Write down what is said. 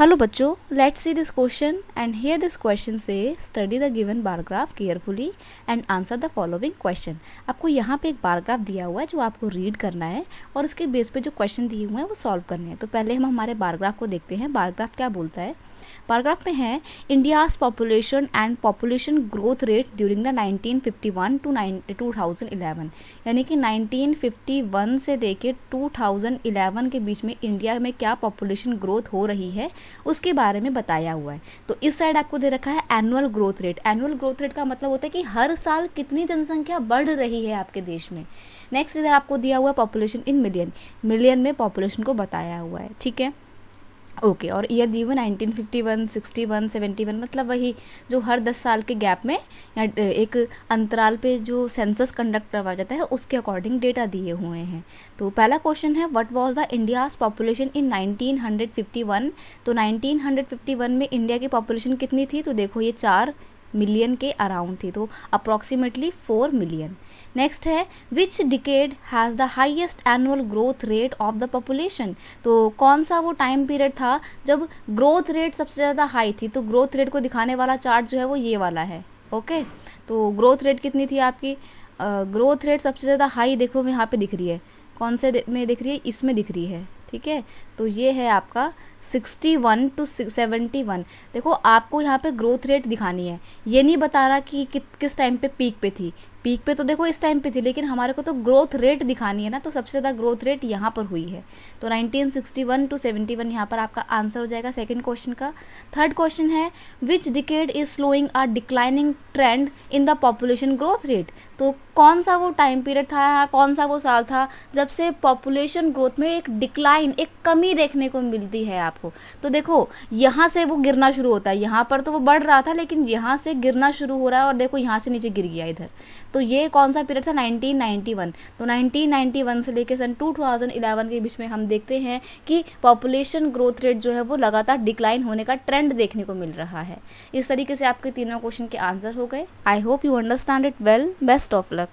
Hello बच्चों, let's see this question and here this question से study the given bar graph carefully and answer the following question. आपको यहाँ पे एक bar graph दिया हुआ है जो आपको रीड करना है और उसके बेस पे जो क्वेश्चन दिए हुए हैं वो सॉल्व करने हैं। तो पहले हम हमारे बार ग्राफ को देखते हैं। बार ग्राफ क्या बोलता है? बार ग्राफ में है India's population and population growth rate during the 1951 to 2011, यानी कि 1951 से लेके 2011 के बीच में इंडिया में क्या पॉपुलेशन ग्रोथ हो रही है उसके बारे में बताया हुआ है। तो इस साइड आपको दे रखा है annual growth rate. Annual growth rate का मतलब होता है कि हर साल कितनी जनसंख्या बढ़ रही है आपके देश में। नेक्स्ट इधर आपको दिया हुआ है पॉपुलेशन इन मिलियन, मिलियन में पॉपुलेशन को बताया हुआ है, ठीक है, ओके। और ईयर दिए हुए 1951, 61, 71, मतलब वही जो हर 10 साल के गैप में या एक अंतराल पे जो सेंसस कंडक्ट करवाया जाता है उसके अकॉर्डिंग डेटा दिए हुए हैं। तो पहला क्वेश्चन है what was the India's population in 1951। तो 1951 में इंडिया की पॉपुलेशन कितनी थी? तो देखो ये 4 मिलियन के अराउंड थी, तो अप्रॉक्सीमेटली 4 मिलियन। नेक्स्ट है which decade has the highest annual growth rate of the population. तो कौन सा वो टाइम पीरियड था जब ग्रोथ रेट सबसे ज़्यादा हाई थी? तो ग्रोथ रेट को दिखाने वाला चार्ट जो है वो ये वाला है, ओके। तो ग्रोथ रेट कितनी थी आपकी? ग्रोथ रेट सबसे ज़्यादा हाई देखो यहाँ पे दिख रही है, कौन से में दिख रही है? इसमें दिख रही है, ठीक है। तो ये है आपका 61 टू 71। देखो आपको यहाँ पे ग्रोथ रेट दिखानी है, ये नहीं बताना कि किस टाइम पे पीक पे थी। पीक पे तो देखो इस टाइम पे थी, लेकिन हमारे को तो ग्रोथ रेट दिखानी है ना, तो सबसे ज़्यादा ग्रोथ रेट यहाँ पर हुई है। तो 1961 टू 71 यहाँ पर आपका आंसर हो जाएगा सेकंड क्वेश्चन का। थर्ड क्वेश्चन है which decade is slowing a declining trend in the population growth rate. तो कौन सा वो टाइम पीरियड था, कौन सा वो साल था जब से पॉपुलेशन ग्रोथ में एक डिक्लाइन, एक कमी देखने को मिलती है आपको? तो देखो यहाँ से वो गिरना शुरू होता है, यहाँ पर तो वो बढ़ रहा था लेकिन यहाँ से गिरना शुरू हो रहा है और देखो यहाँ से नीचे गिर गया इधर। तो ये कौन सा पीरियड था? 1991। तो 1991 से लेके सन 2011 के बीच में हम देखते हैं कि पॉपुलेशन ग्रोथ रेट जो है वो लगातार डिक्लाइन होने का ट्रेंड देखने को मिल रहा है। इस तरीके से आपके तीनों क्वेश्चन के आंसर हो गए। I hope you understand it well. Best of luck.